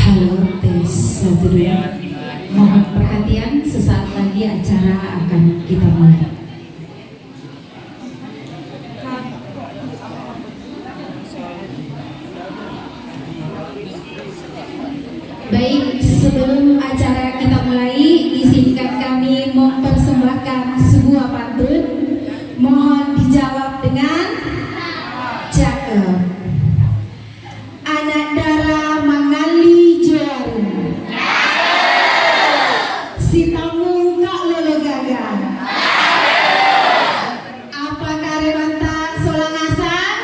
Halo, tes 1 2. Mohon perhatian, sesaat lagi acara akan kita mulai. Baik, sebelum acara kita mulai, izinkan kami mempersembahkan sebuah pantun. Mohon dijawab dengan cakep. Anak dara mangali juarum, si tamu kak lolo gaga. Apa karemanta solang asal?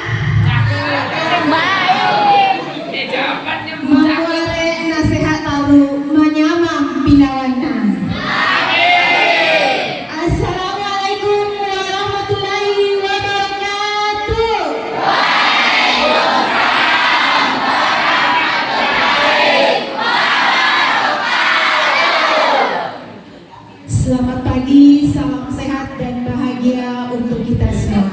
Mangware nasihat taru manyamam binawana. Assalamualaikum warahmatullahi wabarakatuh. Selamat pagi, salam sehat dan bahagia untuk kita semua.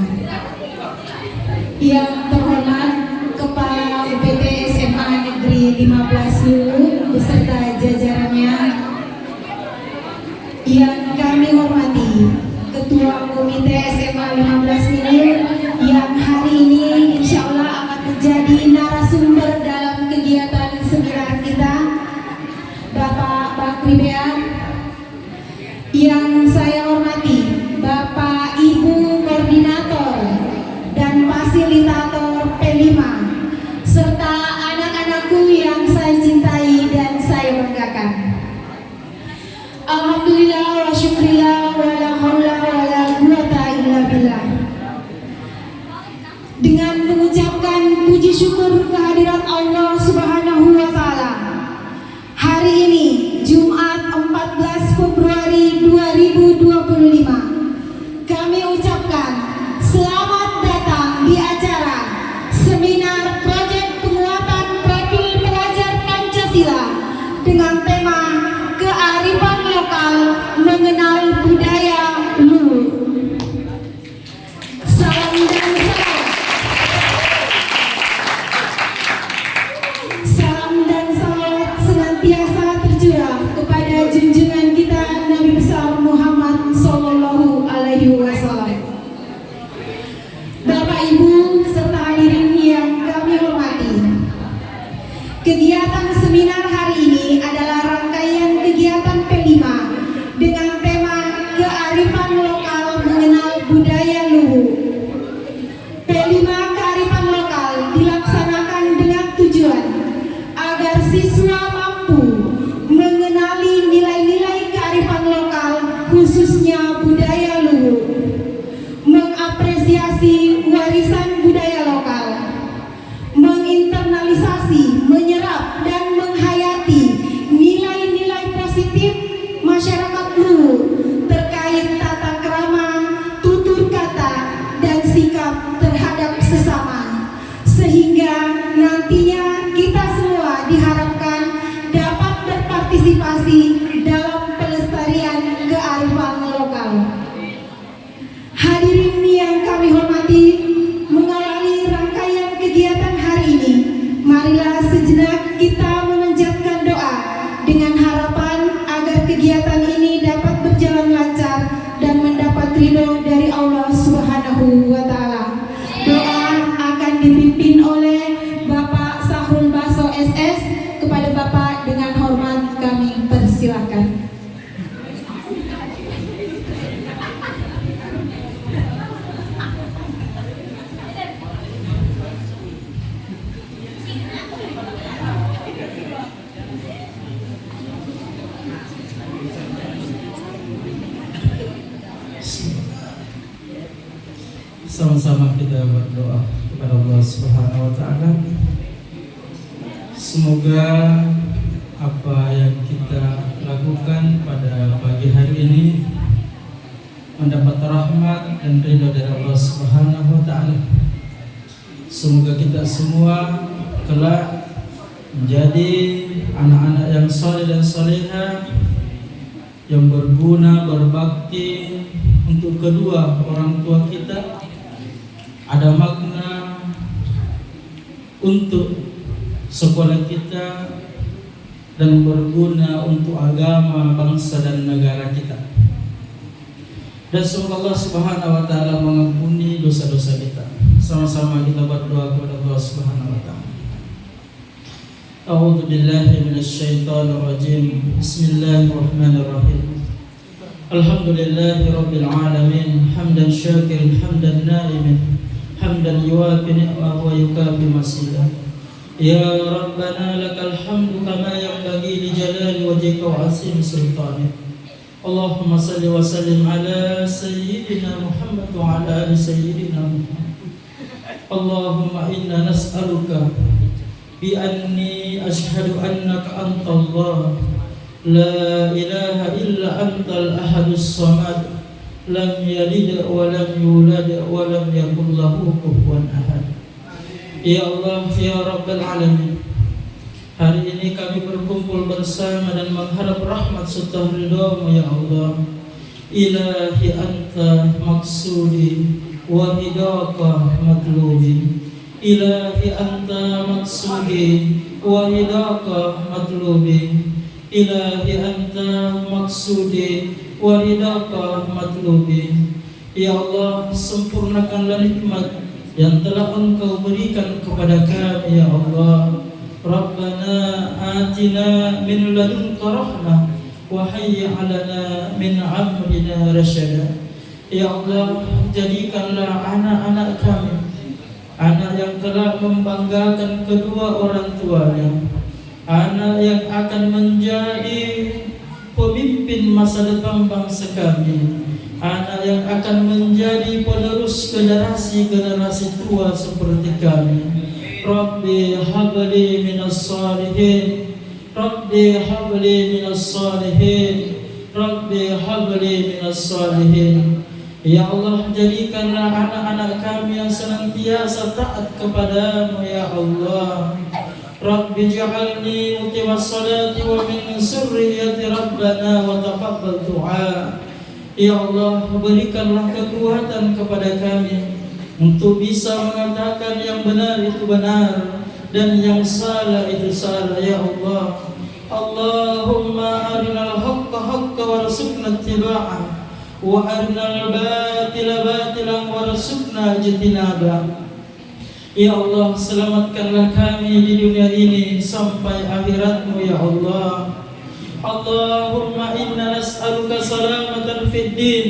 Yang terhormat Kepala UPT SMA Negeri 15 Luwu beserta jajarannya. Yang kami hormati Ketua Komite SMA 15 Luwu yang hari ini insya Allah akan menjadi narasumber dalam kegiatan seminar kita, Bapak Bakri Bean. Yang saya hormati Bapak Ibu Koordinator dan Fasilitator P5 serta anak-anakku yang saya cintai dan saya banggakan. Alhamdulillah wa syukrillah wa la haula wa la quwata illa billah. Dengan mengucapkan puji syukur kehadirat Allah Subhanahu wa taala, hari ini Jumat 14 Februari 2025 kami ucapkan selamat datang di acara seminar proyek penguatan profil pelajar Pancasila dengan tema kearifan lokal mengenal budaya Luwu. Salam dan salam. Salam dan salawat senantiasa tercurah kepada junjungan kita Nabi besar Muhammad Sallallahu Alaihi Wasallam. Bapak Ibu serta hadirin yang kami hormati, kegiatan seminar hari ini adalah rangkaian kegiatan P5 dengan tema kearifan lokal mengenal budaya Luwu. P5 kearifan lokal dilaksanakan dengan tujuan agar siswa mampu mengenali nilai-nilai kearifan lokal khususnya budaya Luwu, mengapresiasi warisan budaya lokal, menginternalisasi, menyerap dan menghayati nilai-nilai positif masyarakat Luwu terkait tata krama, tutur kata dan sikap terhadap sesama, sehingga nantinya kita semua diharapkan dapat berpartisipasi dalam pelestarian kearifan lokal. Hadirin yang kami hormati, mengawali rangkaian kegiatan hari ini, marilah sejenak kita memanjatkan doa dengan harapan agar kegiatan ini dapat berjalan lancar dan mendapat ridho dari Allah Subhanahu wa taala. Doa akan dipimpin oleh Bapak Sahrul Baso SS. Kepada Bapak dengan hormat kami persilakan. Sama-sama kita berdoa kepada Allah Subhanahu wa taala. Semoga apa yang kita lakukan pada pagi hari ini mendapat rahmat dan ridho dari Allah Subhanahu wa taala. Semoga kita semua kelak menjadi anak-anak yang saleh dan salehah, yang berguna, berbakti untuk kedua orang tua kita, ada makna untuk sekolah kita, dan berguna untuk agama, bangsa dan negara kita. Dan semoga Allah Subhanahu wa taala mengampuni dosa-dosa kita. Sama-sama kita berdoa kepada Allah Subhanahu wa taala. A'udzu billahi minasyaitonir rajim. Bismillahirrahmanirrahim. Alhamdulillahi rabbil alamin, hamdan syakirin, hamdan na'imin, hamdan yuwafi ni'mahu wa yukafi masidah. Ya Rabbana lakal hamdu kama yanbaghi li jalali wajhika wa 'azimi sultanik. Allahumma salli wa sallim ala sayyidina Muhammad wa ala ali sayyidina Muhammad. Allahumma inna nas'aluka bi anni ashhadu annaka anta Allah la ilaha illa antal ahadus samad lam yalid wa lam yulad wa lam yakul lahu kufuwan ahad. Ya Allah, ya Rabbal Alamin, hari ini kami berkumpul bersama dan mengharap rahmat serta ridha-Mu ya Allah. Ilahi anta maksudi wa hidaka matlubi. Ilahi anta maksudi wa hidaka matlubi. Ilahi anta maksudi wa hidaka matlubi. Ya Allah, sempurnakanlah nikmat yang telah Engkau berikan kepada kami ya Allah. Rabbana atina min ladunka rahmah wa hayyi' lana min amrina rasyada. Ya Allah, jadikanlah anak-anak kami anak yang telah membanggakan kedua orang tuanya, anak yang akan menjadi pemimpin masa depan bangsa kami, anak yang akan menjadi penerus generasi-generasi tua seperti kami. Rabbi habli minas salihin, Rabbi habli minas salihin, Rabbi habli minas salihin. Ya Allah, jadikanlah anak-anak kami yang senantiasa taat kepadamu ya Allah. Rabbi ja'alni muqimas salati wa min surriyati Rabbana wa taqabbal du'a. Ya Allah, berikanlah kekuatan kepada kami untuk bisa mengatakan yang benar itu benar dan yang salah itu salah ya Allah. Allahumma arinal haqqa haqqa warzuqna ittiba'ah wa arinal batila batilan warzuqna ijtinabah. Ya Allah, selamatkanlah kami di dunia ini sampai akhirat-Mu ya Allah. Allahumma inna nas'aluka salamatan fid din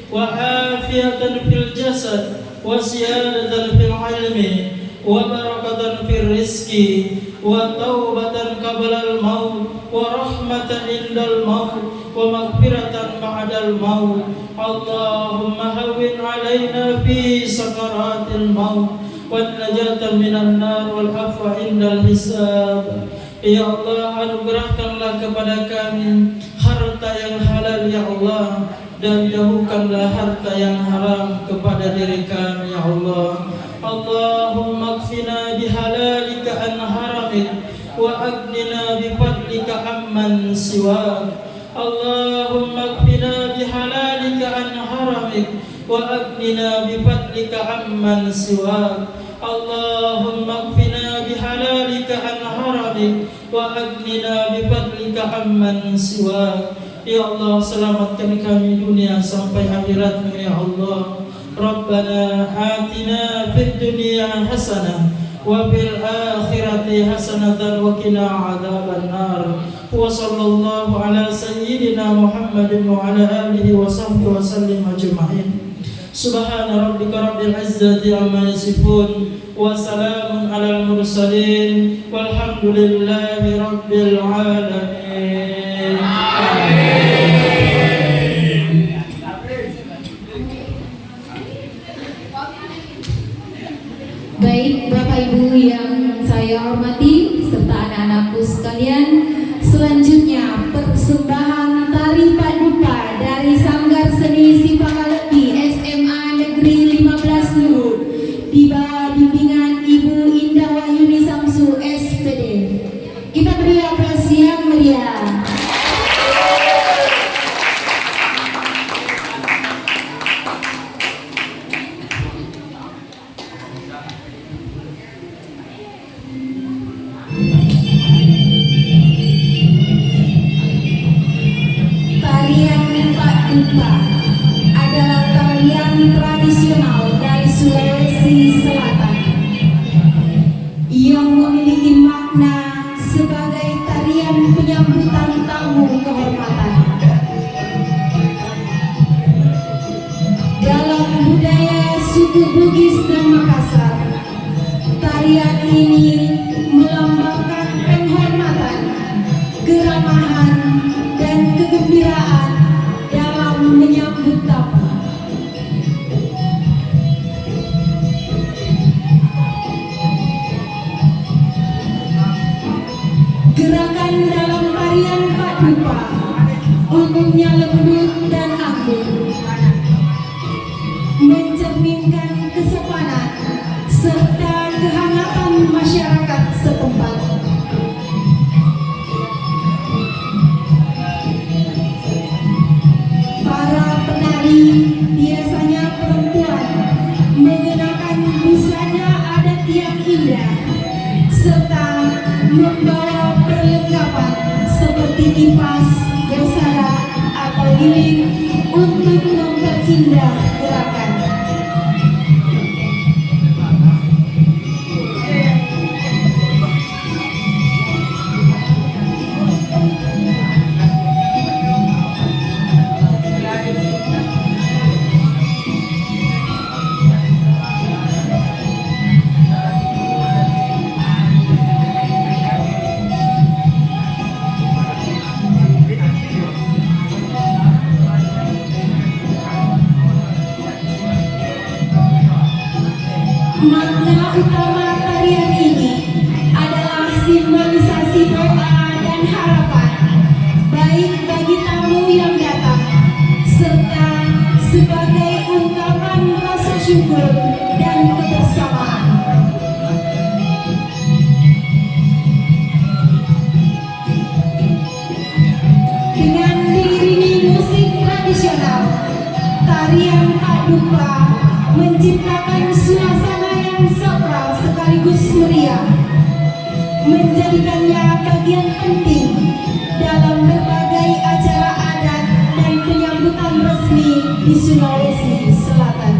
wa afiyatan fil jasad wa siyadatan fil ilmi wa barakatan fil rizki wa taubatan qabla al maut wa rahmatan indal maut wa maghfiratan ba'dal maut. Allahumma hawwin alaina fi sakaratil maut wan najatan minan nar wal afwa indal hisab. Ya Allah, anugerahkanlah kepada kami harta yang halal ya Allah, dan jauhkanlah harta yang haram kepada diri kami ya Allah. Allahumma kfina bihalalika an haramik wa aghnina bifadlika amman siwak. Allahumma kfina bihalalika an haramik wa aghnina bifadlika amman siwak. Allahumma kfina bihalalika an haramik wa aghnina bifadlika amman siwak. Ya Allah, selamatkan kami dunia sampai akhirat-Mu ya Allah. Rabbana atina fid dunya hasanah wa fil akhirati hasanatan wa qina adzaban nar. Wa sallallahu ala sayyidina Muhammadin wa ala alihi wa sahbihi wa sallim ajma'in. Subhana rabbika rabbil izzati amma yasifun wa salamun alal mursalin walhamdulillahi rabbil alamin. Baik Bapak Ibu yang saya hormati serta anak-anakku sekalian, selanjutnya persembahan tari paduka dari Sanggar Seni Sipakalepi SMA Negeri 15 Luhur di bawah bimbingan Ibu Indah Wahyuni Samsu SPD. Kita beri apresiasi yang meriah. yang memiliki makna sebagai tarian penyambutan tamu kehormatan. Dalam budaya suku Bugis dan Makassar, tarian ini melambangkan penghormatan, keramahan, dan kegembiraan dalam menyambut tamu. Gerakan dalam tarian Padupa umumnya lembut dan anggun, mencerminkan kesopanan serta kehangatan masyarakat setempat. Para penari, biasanya perempuan, mengenakan busana adat yang indah serta membawa perlengkapan seperti kipas, busana atau lilin untuk mempercindah gerakan. Makna utama tarian ini adalah simbolisasi doa dan harapan, baik bagi tamu yang datang, serta sebagai ungkapan rasa syukur dan kebersamaan. Dengan diiringi musik tradisional, tarian Padupa menciptakan suasana yang sakral sekaligus meriah, menjadikannya bagian penting dalam berbagai acara adat dan penyambutan resmi di Sulawesi Selatan.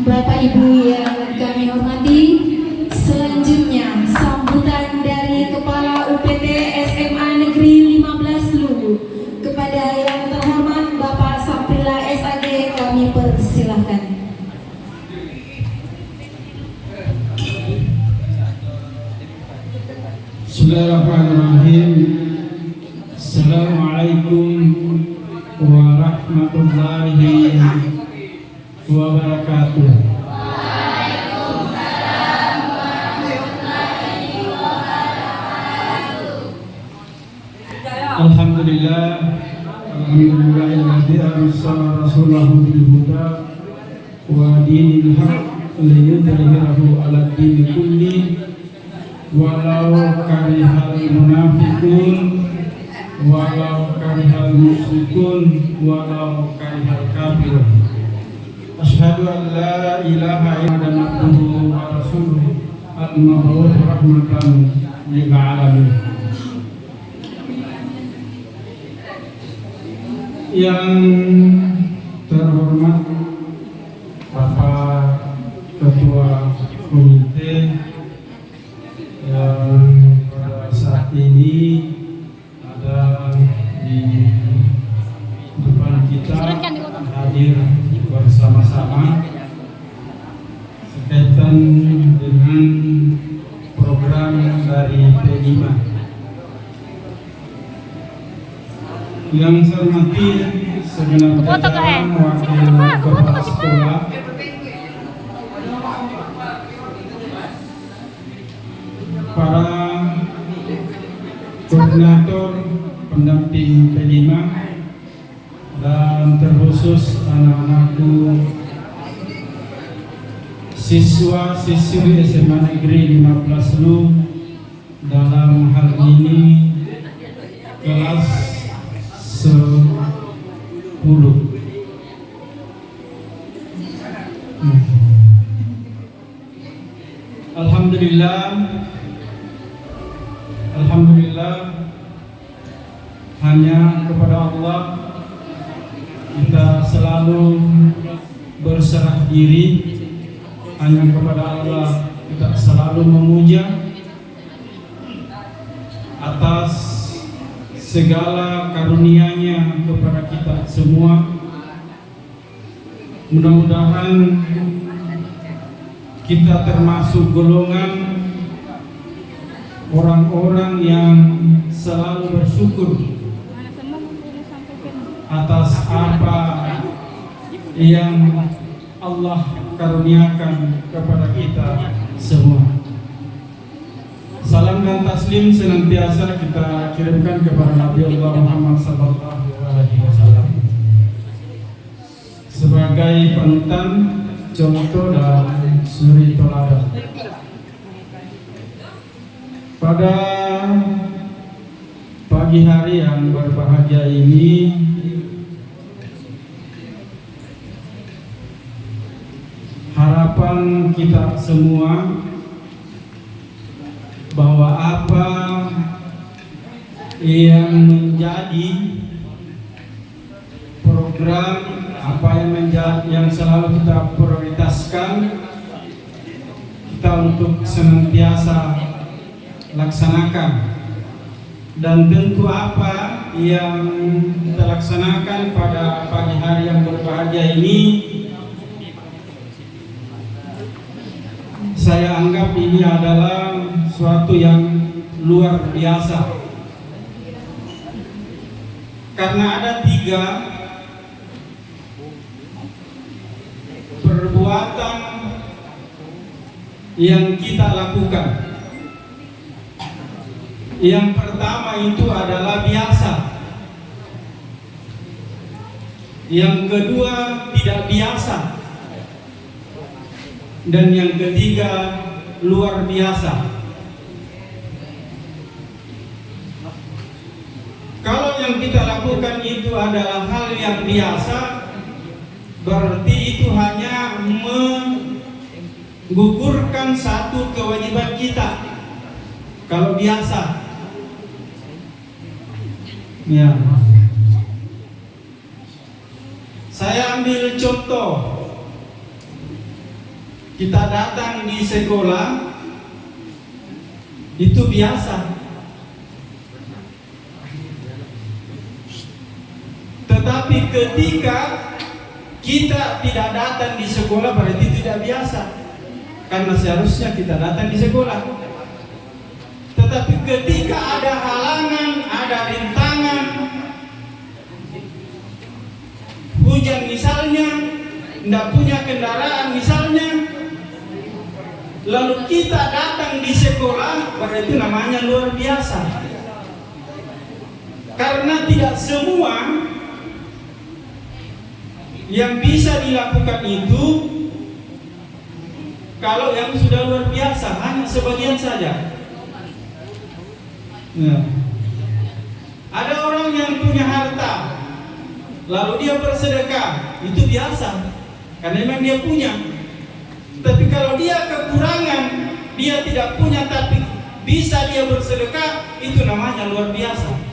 Bapak Ibu yang kami hormati, selanjutnya sambutan dari Kepala UPT SMA Negeri 15 Luwu kepada yang terhormat Bapak Saprila SAG, kami persilahkan. Bismillahirrahmanirrahim. Assalamualaikum warahmatullahi wabarakatuh. Alhamdulillah, alhamdulillahilladzi arsala rasulahu bil huda wa dinil haq liyudhhirahu 'ala dini kulli walau karihal munafiqun walau karihal musyrikun walau karihal kafirun. Asyhadu an la ilaha illallah wa rasuluhu al-mab'uts rahmatan lil alamin. Yang terhormat Bapak Ketua Komite yang pada saat ini ada di depan kita hadir bersama-sama berkaitan dengan program dari P5. Yang saya hormati segenap jajaran wakil kepala sekolah, para koordinator pendamping P5, dan terkhusus anak-anakku siswa-siswi SMA Negeri 15 Lu, dalam hal ini kelas 10. Alhamdulillah, hanya kepada Allah kita selalu berserah diri, hanya kepada Allah kita selalu memuja atas segala karunia-Nya kepada kita semua. Mudah-mudahan kita termasuk golongan orang-orang yang selalu bersyukur atas apa yang Allah karuniakan kepada kita semua. Salam dan taslim senantiasa kita kirimkan kepada Nabi Allah Muhammad SAW sebagai panutan, contoh dan suri teladan. Pada pagi hari yang berbahagia ini, harapan kita semua bahwa apa yang menjadi program, apa yang selalu kita prioritaskan, kita untuk senantiasa laksanakan. Dan tentu apa yang kita laksanakan pada pagi hari yang berbahagia ini, saya anggap ini adalah suatu yang luar biasa, karena ada 3 perbuatan yang kita lakukan. Yang pertama itu adalah biasa, yang kedua tidak biasa, dan yang ketiga luar biasa. Kalau yang kita lakukan itu adalah hal yang biasa, berarti itu hanya menggugurkan satu kewajiban kita. Kalau biasa, ya. Saya ambil contoh. Kita datang di sekolah, itu biasa. Tetapi ketika kita tidak datang di sekolah, berarti tidak biasa, karena seharusnya kita datang di sekolah. Tetapi ketika ada halangan, ada rintangan, hujan misalnya, tidak punya kendaraan misalnya, lalu kita datang di sekolah, berarti namanya luar biasa. Karena tidak semua yang bisa dilakukan itu, kalau yang sudah luar biasa, hanya sebagian saja. Nah, ada orang yang punya harta, lalu dia bersedekah, itu biasa, karena memang dia punya. Tapi kalau dia kekurangan, dia tidak punya tapi bisa dia bersedekah, itu namanya luar biasa.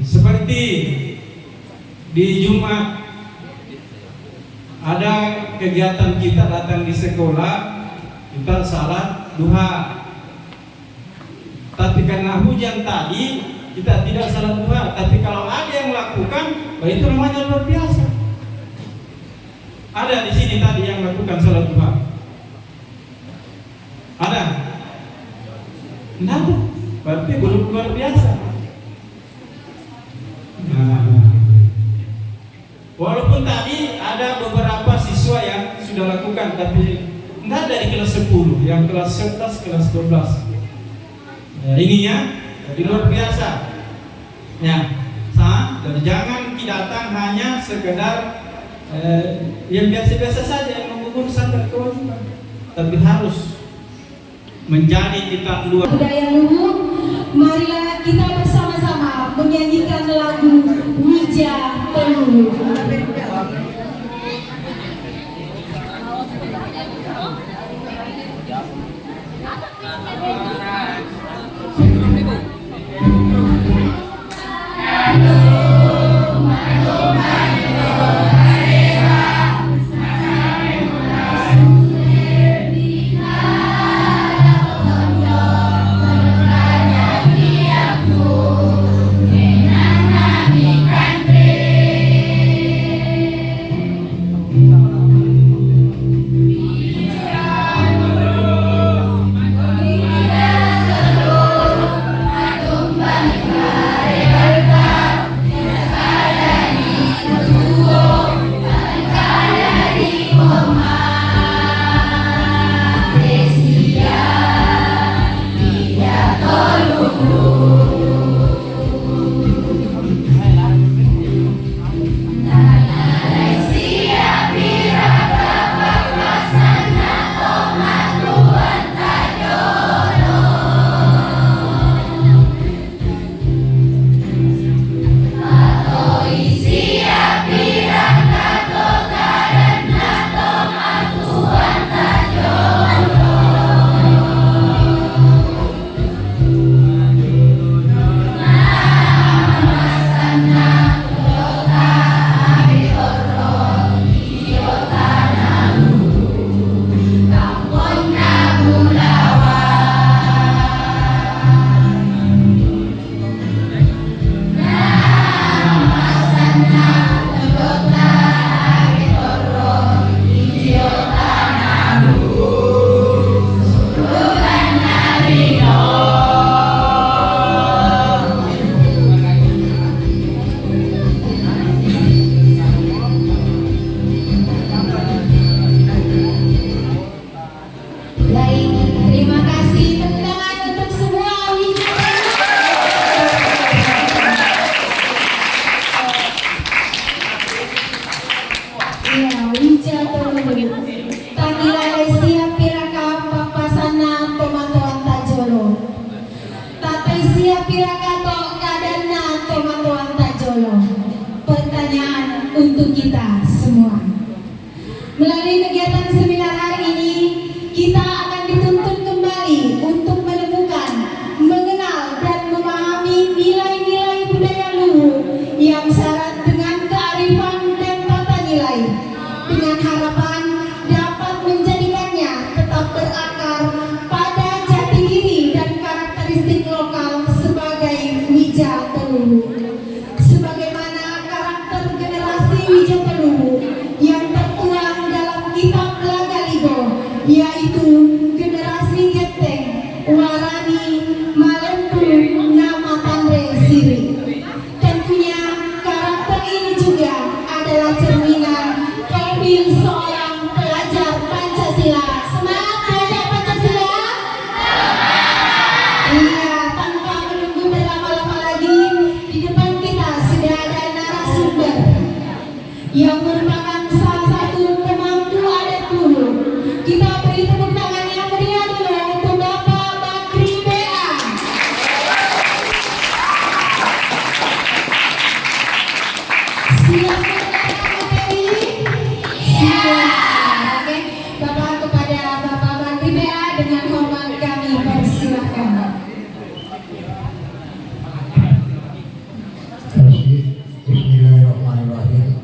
Seperti di Jumat ada kegiatan kita datang di sekolah, kita salat duha. Tapi karena hujan tadi kita tidak salat duha. Tapi kalau ada yang melakukan, itu namanya luar biasa. Ada di sini tadi yang melakukan salat duha? Ada? Tidak ada. Berarti belum luar biasa. Walaupun tadi ada beberapa siswa yang sudah lakukan, tapi tidak dari kelas 10, yang kelas 11, kelas 12. Ininya di luar biasa. Ya, dan jangan datang hanya sekedar yang biasa-biasa saja, yang mengukur sadar kewajiban, tapi harus menjadi kita luar. Budaya luhur, marilah kita bersama-sama menyanyikan lagu Wija Teluhur. Untuk kita semua, melalui kegiatan seminar hari ini, kita akan dituntut kembali untuk menemukan, mengenal dan memahami nilai-nilai budaya luhur yang syarat dengan kearifan dan tata nilai, dengan harapan dapat menjadikannya tetap berakar pada jati diri dan karakteristik lokal sebagai Wija Teluhur. Wija Teluhur yang tertuang dalam kitab Lagaligo, yaitu generasi Geteng, Warani, Malentu, Nama Tandre, yang merupakan salah satu pemangku adat Luhur. Kita beri tepuk tangan yang meriah dulu untuk Bapak Bakri BA. Siap mendengarkan materi? Siap. Oke, Bapak, kepada Bapak Bakri BA dengan hormat kami persilahkan. Bismillahirrahmanirrahim.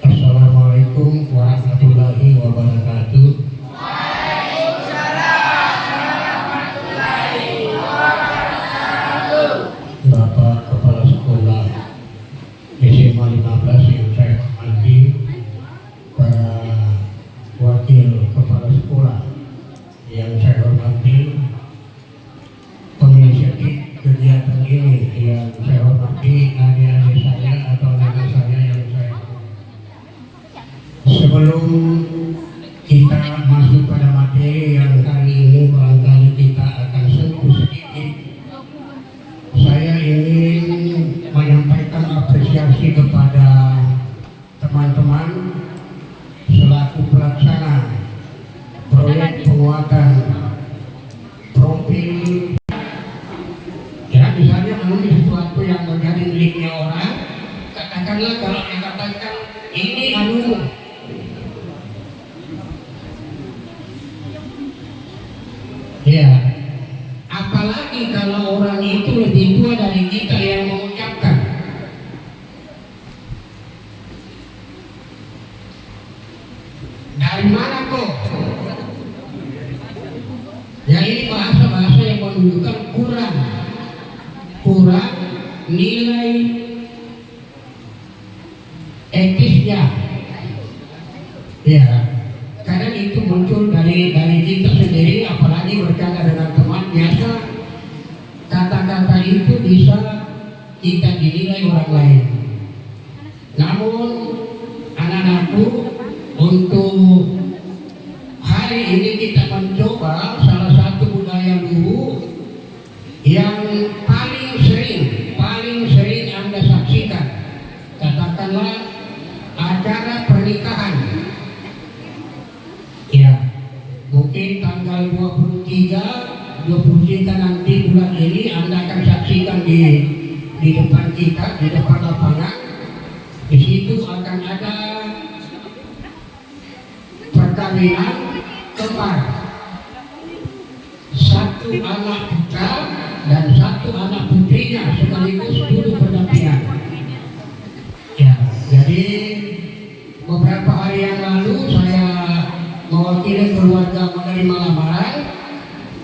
Assalamualaikum warahmatullahi wabarakatuh. Bapak Kepala Sekolah SMA 15 yang saya hormati, para wakil kepala sekolah yang saya hormati, penginisiatif kegiatan ini yang saya hormati, adik-adik saya atau anak saya yang saya hormati. Sebelum kita masuk pada materi yang kali ini, barangkali kita akan sentuh sedikit, saya ingin menyampaikan apresiasi kepada teman-teman selaku pelaksana proyek penguatan profil. Ya, misalnya menulis sesuatu yang menjadi miliknya orang, katakanlah kalau yang katakan ini anumu. Ya, apalagi kalau orang itu lebih tua dari kita yang mengucapkan. Dari mana kok? Ya, ini bahasa-bahasa yang menunjukkan kurang nilai etisnya. Ya, karena itu muncul dari kita sendiri, apalagi bercanda dengan teman biasa. Kata-kata itu bisa kita dinilai orang lain. Namun anak-anakku, untuk hari ini kita mencoba salah satu budaya Luhur yang paling sering Anda saksikan. Katakanlah acara pernikahan. Ya, mungkin tanggal 23 nanti bulan ini Anda akan saksikan di depan kita, di depan lapangan. Di situ akan ada perkawinan kembar, satu anak putra dan satu anak putrinya sekaligus duduk berdampingan. Ya, jadi beberapa hari yang lalu saya mewakili keluarga menerima lamaran,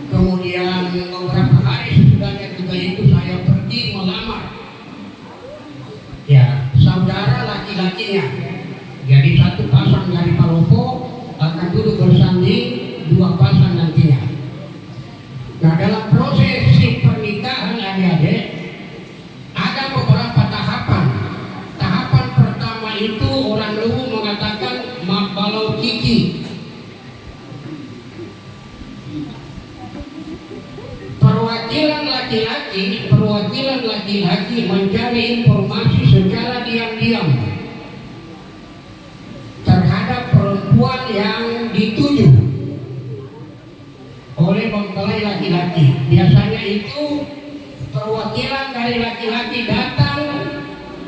kemudian beberapa hari sesudahnya juga itu saya pergi melamar. Ya, saudara laki-lakinya. Jadi satu pasang dari Palopo akan duduk bersanding, dua pasang nantinya. Nah, dalam proses pernikahan adik-adik ada beberapa tahapan. Tahapan pertama itu orang Luhur mengatakan mabalau kiki. Perwakilan laki-laki mencari informasi secara diam-diam terhadap perempuan yang dituju oleh mempelai laki-laki. Biasanya itu perwakilan dari laki-laki datang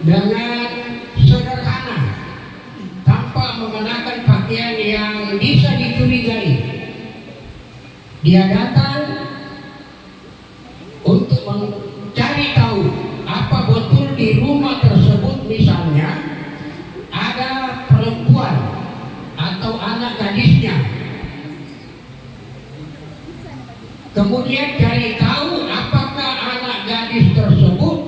dengan sederhana tanpa mengenakan pakaian yang bisa dicurigai. Dia datang untuk mencari tahu apa betul di rumah tersebut misalnya ada perempuan atau anak gadisnya. Kemudian cari tahu apakah anak gadis tersebut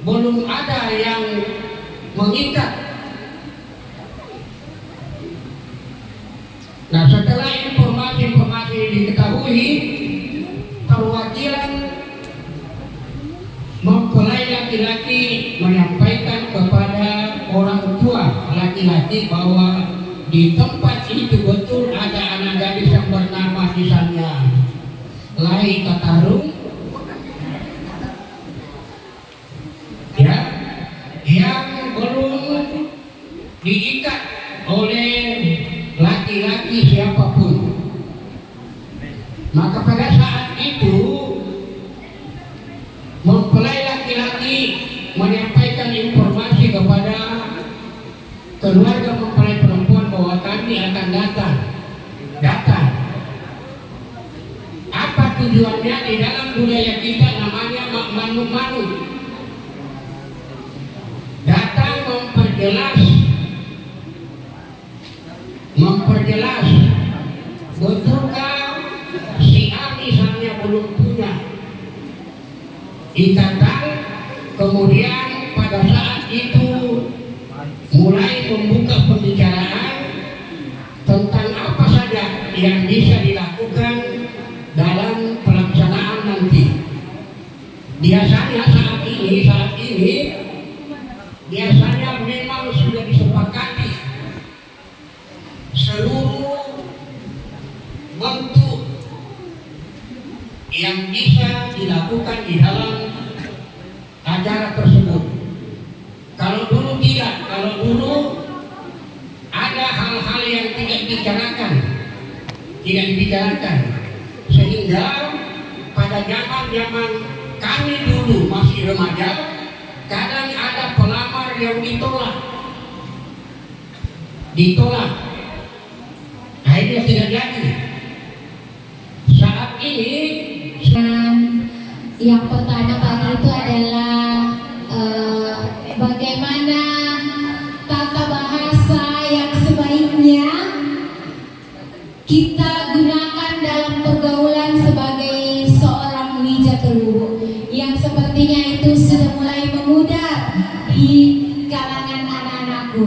belum ada yang mengikat. Nah, setelah informasi diketahui, perwakilan mempelai laki-laki menyampaikan kepada orang tua laki-laki bahwa di tempat itu betul ada anak gadis yang bernama misalnya Lai Katarung, ya, yang mempelai laki-laki menyampaikan informasi kepada keluarga mempelai perempuan bahwa kami akan datang. Apa tujuannya? Di dalam budaya kita namanya manu-manu. Datang memperjelas betulkah si A misalnya belum punya ikatan, kemudian pada saat itu mulai membuka pembicaraan tentang apa saja yang bisa dilakukan dalam pelaksanaan nanti. Biasanya saat ini biasanya memang sudah disepakati seluruh bentuk yang bisa dilakukan di dalam acara tersebut. Kalau dulu tidak, kalau dulu ada hal-hal yang tidak dibicarakan, sehingga pada zaman kami dulu masih remaja, kadang ada pelamar yang ditolak, akhirnya tidak jadi. Saat ini yang pertama tadi itu adalah bagaimana tata bahasa yang sebaiknya kita gunakan dalam pergaulan sebagai seorang wijatelu yang sepertinya itu sudah mulai memudar di kalangan anak-anakku.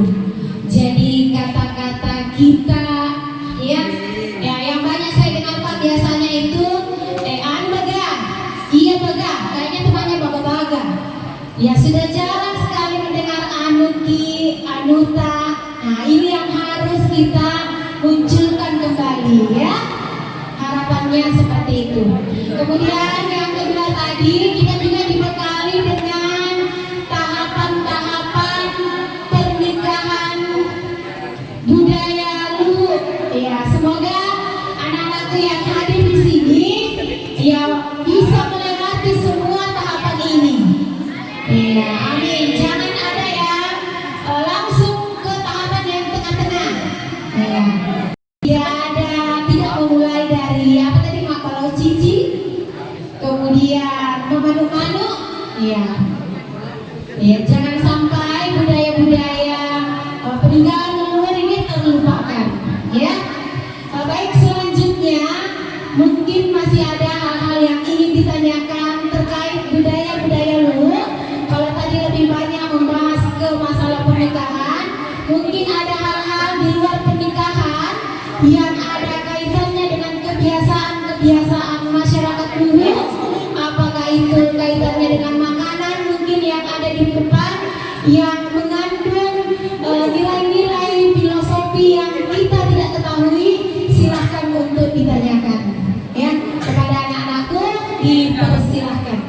Jadi kata-kata kita ya yang banyak saya dengar Pak biasanya itu iya baga, kayaknya temannya baga-baga. Ya sudah jarang sekali mendengar anuki, anuta. Nah ini yang harus kita munculkan kembali ya. Harapannya seperti itu. Kemudian yang kedua tadi kita juga dibekali dengan tahapan-tahapan pernikahan budaya lu. Ya semoga anak-anakku yang hadir di sini ya bisa melewati semua tahapan ini. Ya, amin. Jangan ada yang langsung ke tahapan yang tengah-tengah. Ya. Tidak memulai dari apa tadi kalau cici, kemudian memanu-manu. Ya. Ya, jangan sampai budaya-budaya peninggalan leluhur ini terlupakan. Ya. Baik, selanjutnya mungkin masih ada hal-hal yang ingin ditanyakan terkait budaya-budaya leluhur. Kalau tadi lebih banyak membahas ke masalah pernikahan, mungkin ada hal-hal di luar pernikahan yang ada kaitannya dengan kebiasaan masyarakat dulu. Apakah itu kaitannya dengan makanan mungkin yang ada di depan yang mengandung nilai-nilai filosofi yang kita tidak ketahui? Silahkan untuk ditanyakan ya kepada anak-anakku, dipersilahkan.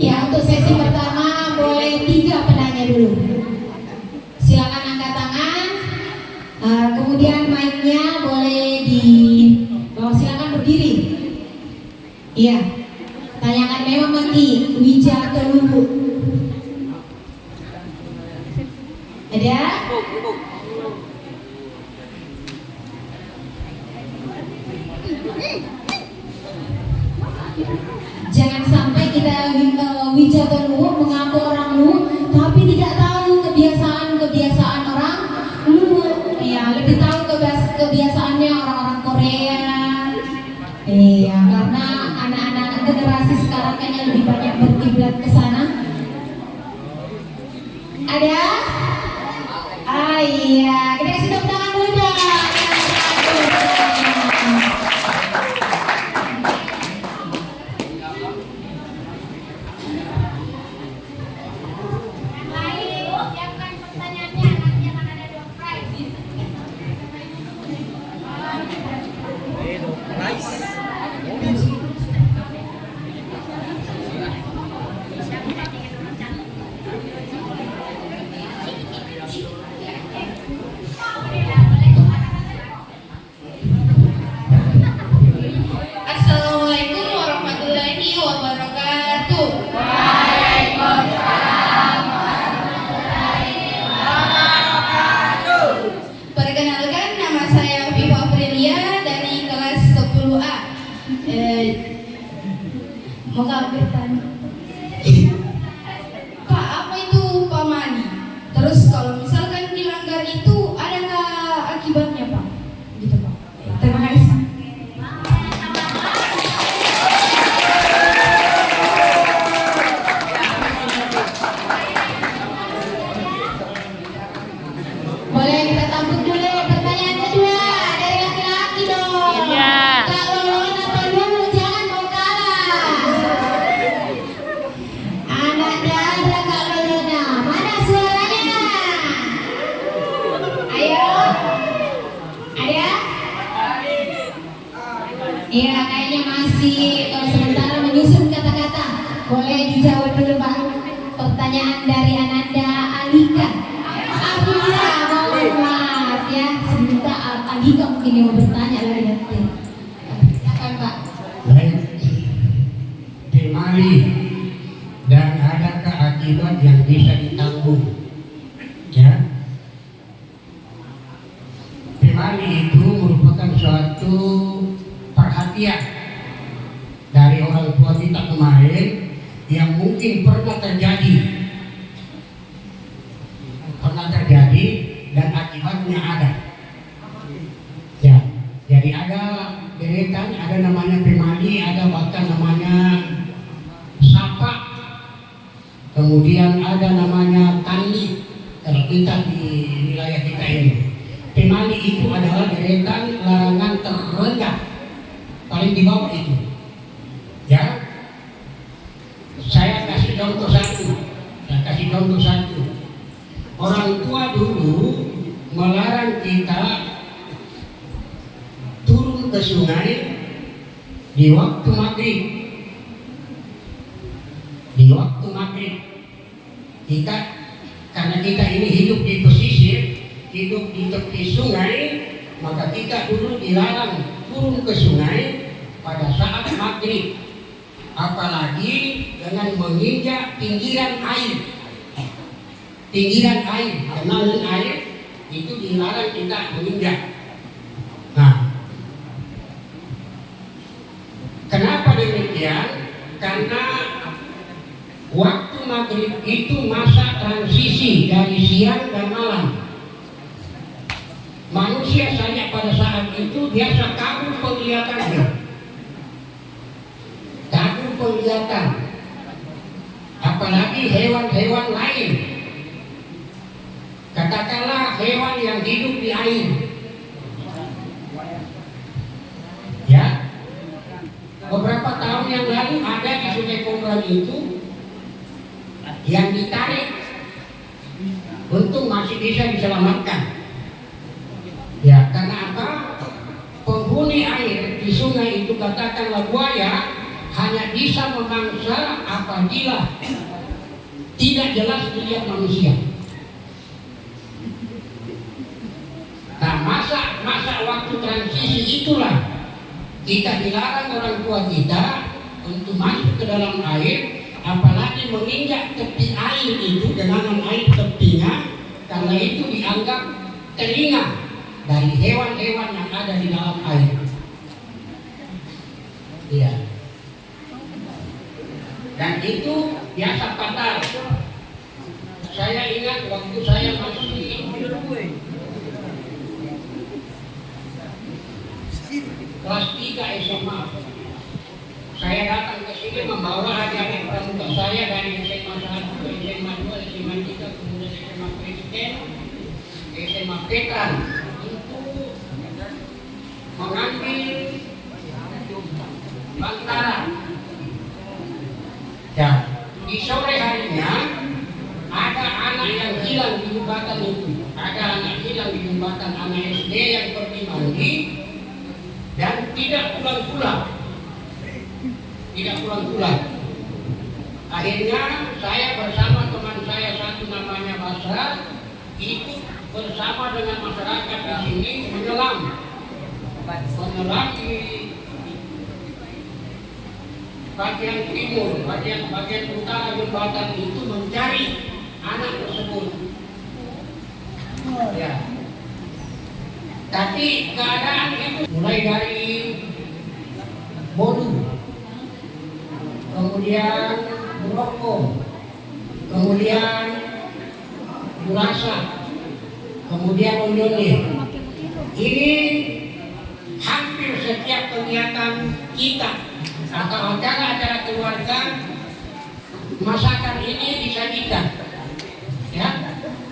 Ya, untuk sesi pertama boleh 3 penanya dulu. Silakan angkat tangan. Kemudian mic-nya boleh silakan berdiri. Iya. Tanyakan memang mati Wijatelu. Ada? Jangan sampai kita wijatelu mengaku orang lu tapi tidak tahu kebiasaan orang lu. Ya, lebih tahu kebiasaannya orang-orang Korea. Iya, karena anak-anak generasi sekarang kayaknya lebih banyak berkiblat ke sana. Ada? Iya, kita kasih tepuk tangan dulu dong. Mau kami bertanya. Pak, apa itu pamali? Terus kalau misalkan dilanggar itu adakah akibatnya, Pak? Gitu, Pak. Terima kasih. Boleh kita tampuk dulu pertanyaan kedua dari laki-laki dong. Iya. Kak Lolona atau dulu, jangan mau kalah. Anaknya ada Kak Lolona. Mana suaranya? Ayo. Ada? Iya, kayaknya masih sementara menyusun kata-kata. Boleh dijawab dulu, Pak. Pertanyaan dari Ananda Alika. Alhamdulillah, mohon maaf ya. Sebentar Alika mungkin yang mau bertanya lagi nanti. Silakan, Pak. Baik, pemali dan adakah akibat yang bisa ditanggung? Ya, pemali itu merupakan suatu perhatian dari orang tua kita kemarin yang mungkin pernah terjadi dan akibatnya ada. Ya, jadi ada deretan, ada namanya pemali, ada bahkan namanya sapa, kemudian ada namanya tani kalau kita di wilayah kita ini. Pemali itu adalah deretan larangan terendah paling di bawah itu. Ya, saya kasih contoh satu. Orang tua dulu melarang kita turun ke sungai di waktu maghrib. Kita, karena kita ini hidup di pesisir, hidup di tepi sungai, maka kita dulu dilarang turun ke sungai pada saat maghrib, apalagi dengan menginjak pinggiran air, genangan air itu dilarang kita menginjak. Nah, kenapa demikian? Karena waktu maghrib itu masa transisi dari siang dan malam. Manusia saja pada saat itu biasa kabur penglihatan, apalagi hewan-hewan lain. Katakanlah hewan yang hidup di air. Ya, beberapa tahun yang lalu ada di Sungai Kombrang itu yang ditarik, untung masih bisa diselamatkan. Ya, karena apa? Penghuni air di sungai itu, katakanlah buaya, hanya bisa memangsa apabila tidak jelas dilihat manusia. Nah, masa waktu transisi itulah kita dilarang orang tua kita untuk masuk ke dalam air, apalagi menginjak tepi air itu, genangan air tepinya, karena itu dianggap telinga dari hewan-hewan yang ada di dalam air. Iya. Dan itu biasa fatal. Saya ingat waktu saya masih kelas 3 SMA, saya datang ke sini membawa adik-adik pramuka saya dari SMA 1, SMA 2, SMA 3, kemudian SMA Presiden, SMA Petran, untuk mengambil bantaran. Ya, di sore harinya ada anak yang hilang di jembatan itu, ada anak hilang di jembatan, anak SD yang pergi mandi dan tidak pulang-pulang. Akhirnya saya bersama teman saya satu namanya Basra ikut bersama dengan masyarakat di sini menyelam di bagian timur, bagian utara jembatan itu, mencari anak tersebut. Ya. Tapi keadaan itu mulai dari Bolu, kemudian Moroko, kemudian Burasa, kemudian Undone. Ini hampir setiap kegiatan kita atau acara-acara keluarga masakan ini disajikan. Ya,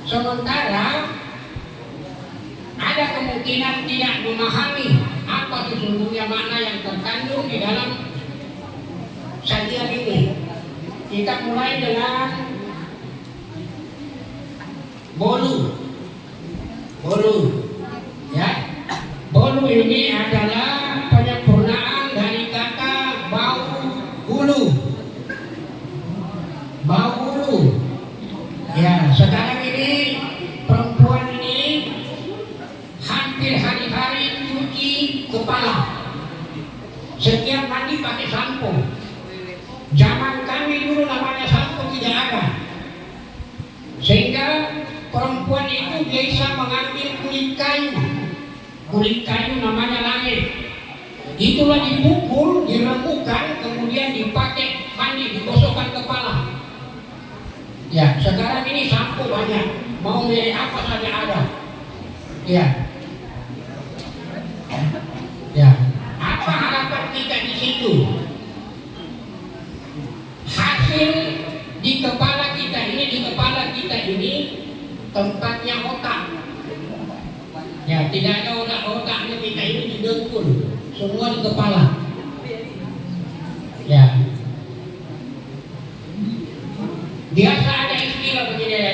sementara ada kemungkinan tidak memahami apa sesungguhnya makna yang terkandung di dalam sajian ini. Kita mulai dengan bolu, ya. Bolu ini adalah penyempurnaan dari kata bau hulu. Ya, sekarang ini perempuan ini hampir hari-hari cuci kepala. Setiap mandi pakai sampo. Zaman kami dulu namanya sampo tidak ada. Sehingga perempuan itu biasa mengambil kulit kayu namanya langit. Itulah dipukul, dirembukan, kemudian dipakai mandi, digosokkan kepala. Ya, sekarang ini sampo banyak, mau merek apa saja ada. Ya, apa harapan kita di situ? Hasil di kepala kita ini tempatnya otak. Ya, tidak ada otaknya kita ini di dengkul, semua di kepala. Ya. Biasa ada istilah begini ya.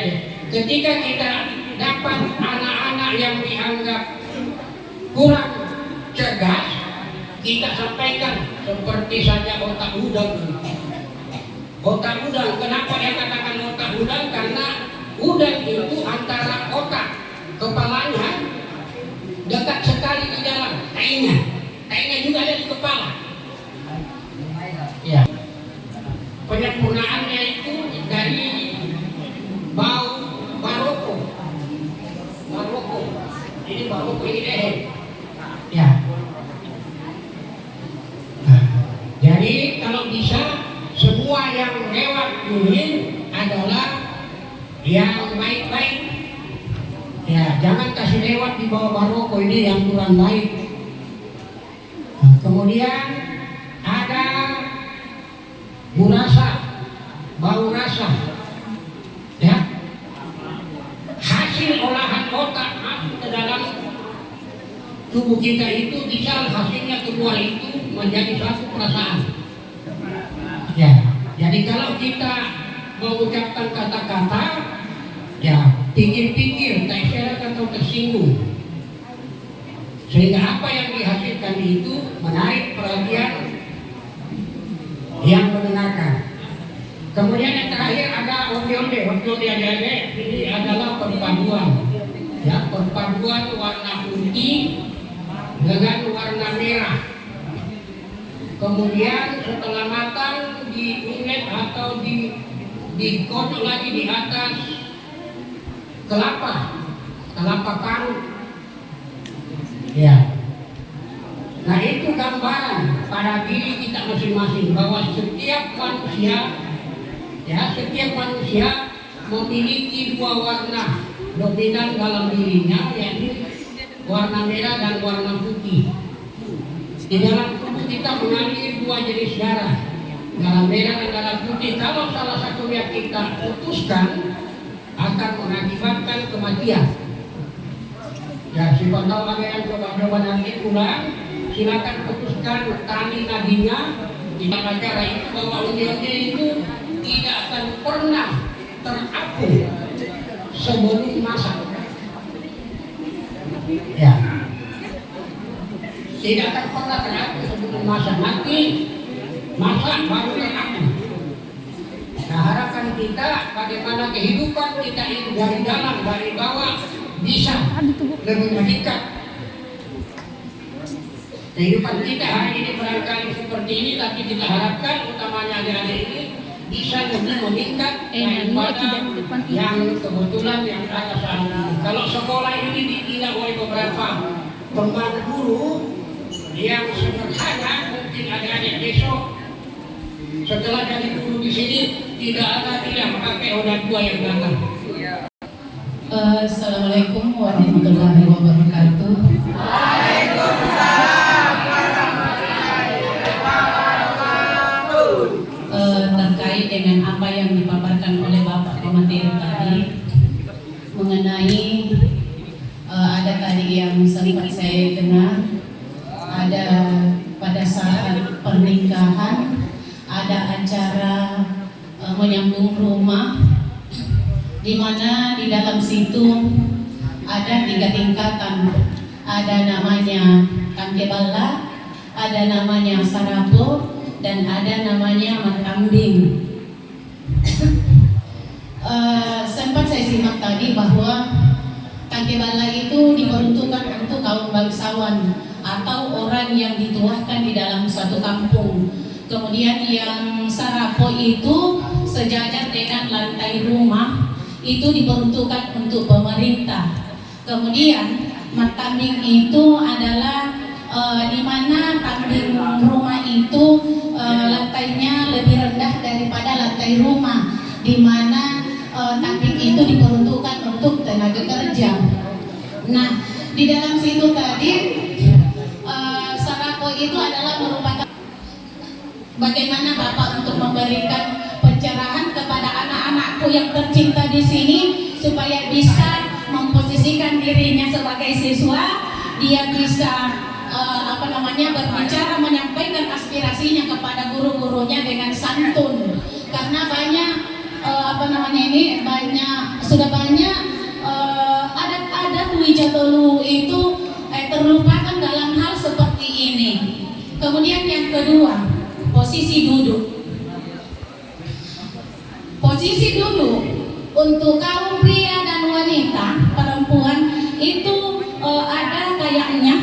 Ketika kita dapat anak-anak yang dianggap kurang cerdas, kita sampaikan seperti saja otak udang. Otak udang, kenapa dia katakan otak udang? Karena udang itu antara otak kepalanya dekat sekali di dalam taingnya juga ada di kepala. Ya. Penyempurnaannya itu dari bau baroko. Ini baroko ini leher. Ya. Jadi kalau bisa semua yang lewat ini adalah yang baik-baik. Ya, jangan kasih lewat di bawah baroko ini yang kurang baik. Kemudian ada bau rasa. Ya. Hasil olahan otak masuk ke dalam tubuh kita itu bisa hasilnya keluar itu menjadi satu perasaan. Ya, jadi kalau kita mengucapkan kata-kata, ya pikir-pikir, tak atau tersinggung, sehingga apa yang dihasilkan itu menarik perhatian yang mendengarkan. Kemudian yang terakhir ada onde-onde adik-adik. Ini adalah perpaduan, ya, perpaduan warna putih dengan warna merah. Kemudian setelah matang diulet atau dikocok lagi di atas kelapa parut. Ya. Nah, itu gambaran pada diri kita masing-masing bahwa setiap manusia memiliki dua warna dominan dalam dirinya, yaitu warna merah dan warna putih. Di dalam tubuh kita mengalir dua jenis darah, darah merah dan darah putih. Kalau salah satunya kita putuskan, akan mengakibatkan kematian. Ya, siapa tahu ada yang coba-coba nanti pulang, silakan putuskan tali nadinya di acara itu bahwa undi-undi itu tidak akan pernah terapung sebelum masak. Ya, tidak akan pernah terapung sebelum masak. Nanti masak baru terapung. Nah, harapan kita bagaimana kehidupan kita itu dari dalam, dari bawah bisa lebih meningkat. Kehidupan kita hari ini barangkali seperti ini, tapi kita harapkan utamanya adik-adik ini bisa lebih meningkat daripada yang kebetulan yang ada saat ini. Kalau sekolah ini dibina oleh beberapa pembantu guru yang sederhana, mungkin adik-adik besok Setelah jadi guru di sini tidak ada tidak pakai orang tua yang datang. Assalamualaikum warahmatullahi wabarakatuh. Terkait dengan apa yang dipaparkan oleh Bapak Komateri tadi mengenai ada tadi yang sempat saya dengar, ada pada saat pernikahan ada acara menyambung rumah, di mana di dalam situ ada 3 tingkatan. Ada namanya kantebala, ada namanya sarapo, dan ada namanya matambing. Sempat saya simak tadi bahwa kantebala itu diperuntukkan untuk kaum bangsawan atau orang yang dituahkan di dalam suatu kampung. Kemudian yang sarapo itu sejajar dengan lantai rumah, itu diperuntukkan untuk pemerintah. Kemudian matambing itu adalah di mana tambing rumah itu lantainya lebih rendah daripada lantai rumah, di mana tambing itu diperuntukkan untuk tenaga kerja. Nah, di dalam situ tadi sarapo itu adalah merupakan bagaimana Bapak untuk memberikan pencerahan kepada anak-anakku yang tercinta di sini supaya bisa memposisikan dirinya sebagai siswa, dia bisa berbicara, menyampaikan aspirasinya kepada guru-gurunya dengan santun. Karena banyak sudah banyak adat-adat Wijatolu itu terlupakan dalam hal seperti ini. Kemudian yang kedua, posisi duduk. Posisi duduk untuk kaum pria dan wanita, perempuan itu ada kayaknya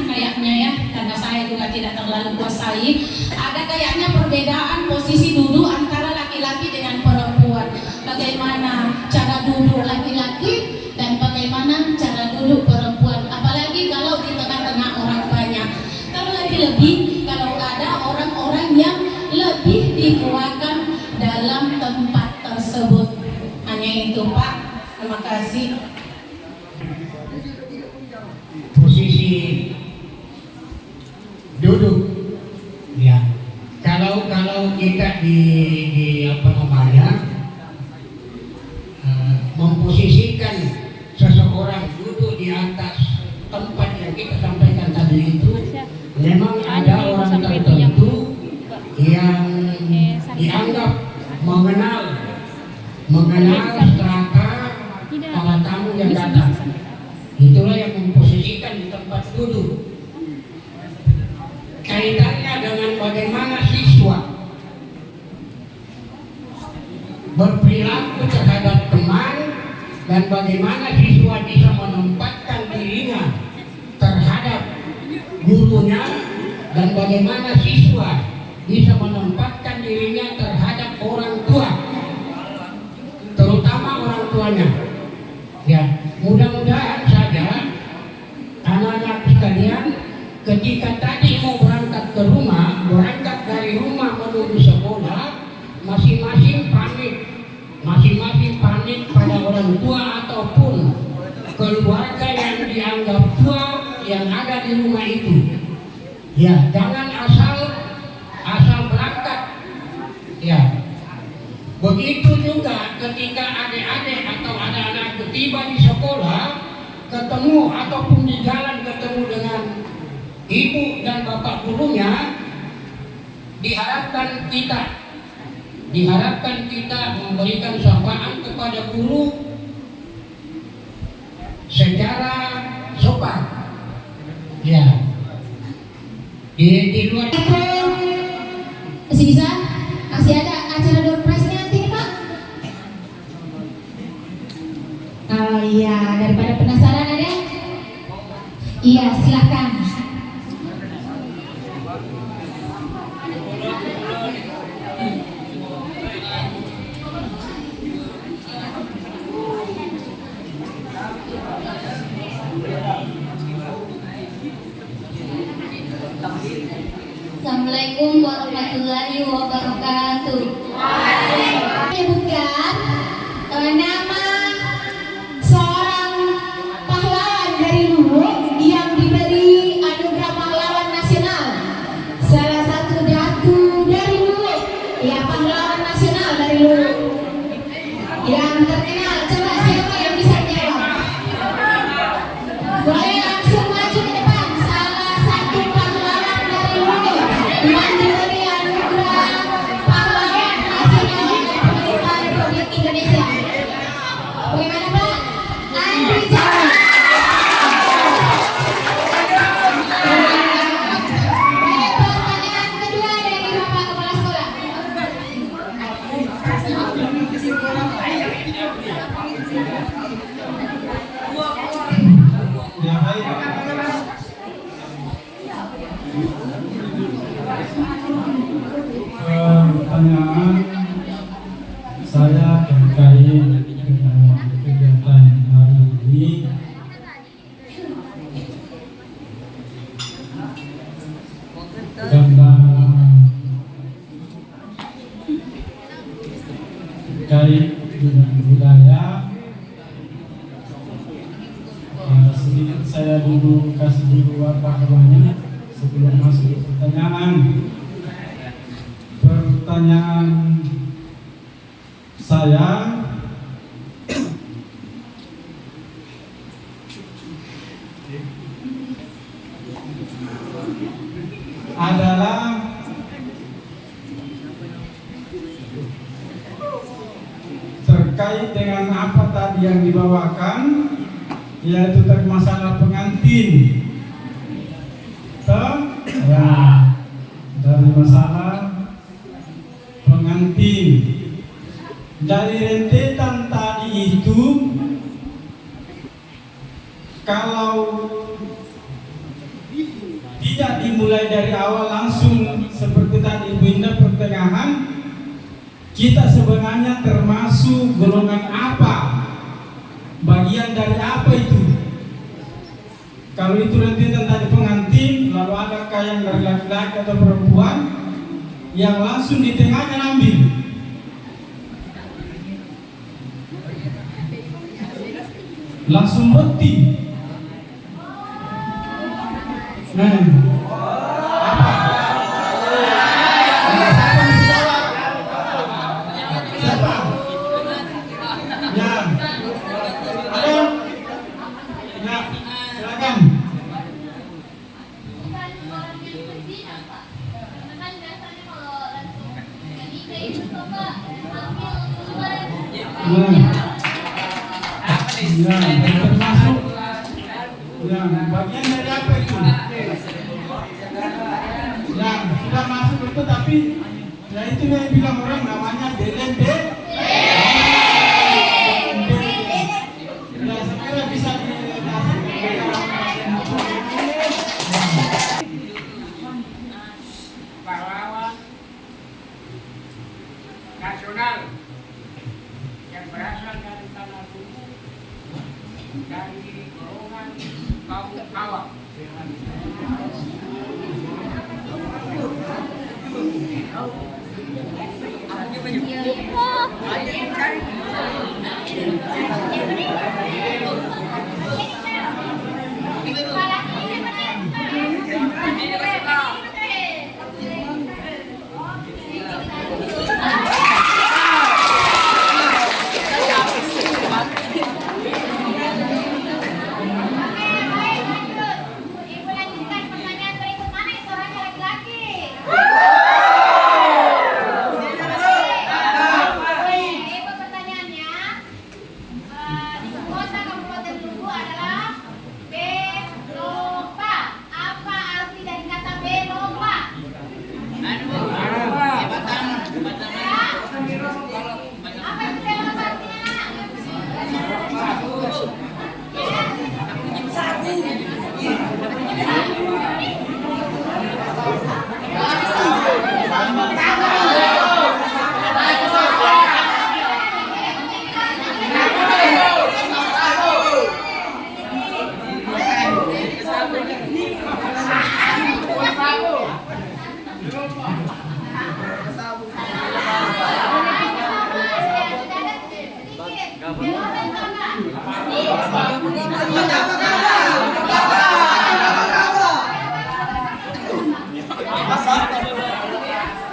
ya, karena saya juga tidak terlalu kuasai, ada kayaknya perbedaan posisi duduk antara laki-laki dengan perempuan. Bagaimana cara duduk laki-laki dan bagaimana cara duduk perempuan, apalagi kalau di tengah-tengah orang banyak. Terlebih-lebih kalau ada orang-orang yang lebih dikuatkan dalam tempat tersebut. Hanya itu, Pak. Terima kasih. Posisi duduk, ya. Kalau kita di memposisikan seseorang duduk di atas tempat yang kita sampaikan tadi itu, memang ada orang tertentu yang dianggap mengenal strata para tamu yang datang. Itulah yang memposisikan di tempat duduk. Kaitannya dengan bagaimana siswa berperilaku terhadap teman dan bagaimana siswa bisa menempatkan dirinya terhadap gurunya dan bagaimana siswa bisa menempatkan dirinya terhadap orang tua, terutama orang tuanya. Ya, mudah-mudahan saja anak-anak sekalian ketika tadi mau berangkat ke rumah, berangkat dari rumah menuju sekolah, masing-masing pamit pada orang tua ataupun keluarga yang dianggap tua yang ada di rumah itu. Ya, jangan asal berangkat. Ya, begitu juga ketika adik-adik atau anak-anak tiba di sekolah, ketemu ataupun di jalan ketemu dengan ibu dan bapak gurunya, diharapkan kita memberikan sapaan kepada guru secara sopan. Ya, di luar Masih bisa? Masih ada acara door prize-nya nanti nih, Pak? Oh iya, daripada penasaran ada? Iya, silakan. Assalamualaikum warahmatullahi wabarakatuh. dulu. Yang terkenal, coba siapa yang bisa jawab? Boleh langsung maju ke depan. Salah satu pahlawan dari Wudhu yang diberi anugerah pahlawan nasional pemerintah Republik Indonesia. Bagaimana Pak? Andri Jawa. Baik, pertanyaan kedua dari Bapak Kepala Sekolah. Ya, baik. Pertanyaan saya terkait dengan kegiatan hari ini. Terkait dengan budaya. Sedikit saya dulu kasih dulu apa namanya sebelum masuk ke pertanyaan. Pertanyaan saya adalah terkait dengan apa tadi yang dibawakan, yaitu tentang masalah pengantin. Ya, dari masalah pengantin. Dari rentetan tadi itu, kalau tidak dimulai dari awal langsung seperti tadi Ibu Indah pertengahan, kita sebenarnya termasuk golongan apa? Bagian dari apa itu? Kalau itu rentetan tadi pengantin, lalu adakah yang dari laki-laki atau perempuan yang langsung di tengahnya ambil? Langsung beti. Nah, apa? Siapa? Ya. Ada? Ya, silakan. Ya, termasuk ya, bagian dari apa itu? Ya, sudah masuk itu tapi ya itu yang bilang orang namanya DLD. Ya, sekira bisa pahlawan nasional yang berasal dari tanah suku, dari golongan kaum awam.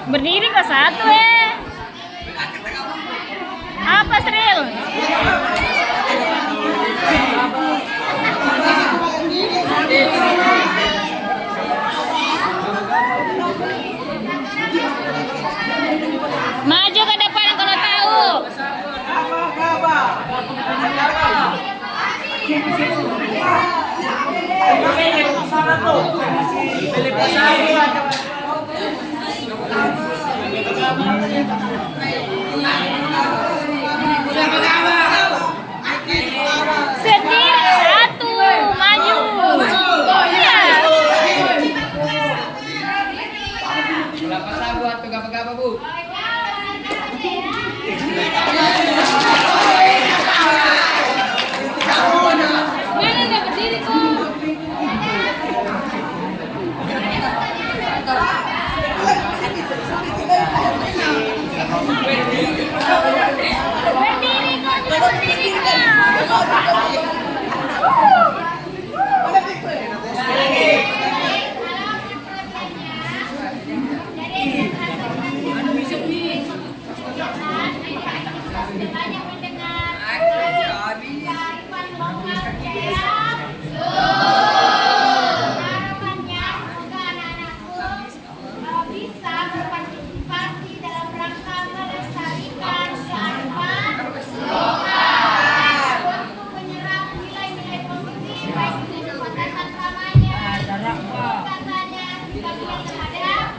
Berdiri kok satu Maju ke depan kalau tahu. Sendiri satu, maju. Ya. Kelapa sabu atau gapa-gapa, Bu? Mana nggak berdiri kok? Berdiri kok, juga berdiri banyak mendengar kearifan lokal ya. Harapannya semoga anak-anakku bisa berpartisipasi dalam rangka melestarikan kearifan lokal untuk menyerap nilai-nilai positif baik itu kecepatan ramanya, katanya sebagian terhadap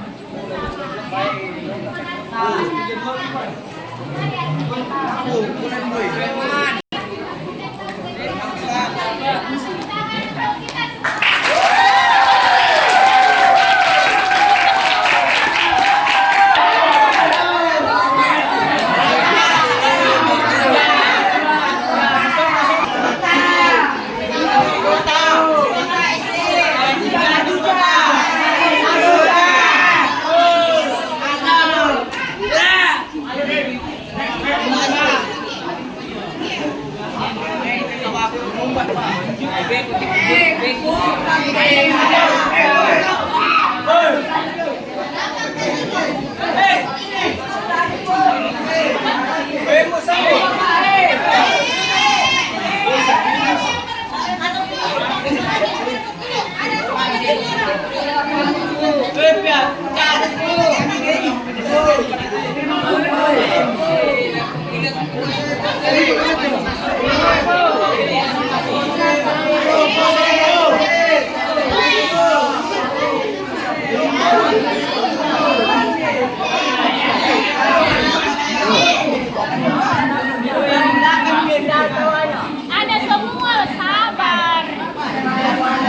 ada semua, sabar.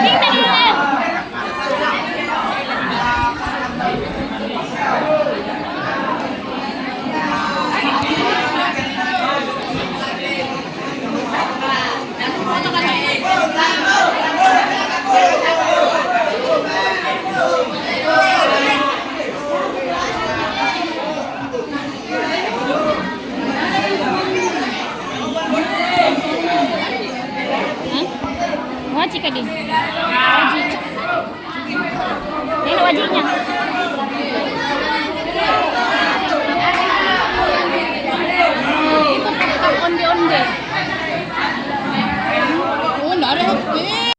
Kita lihat. Wajib kan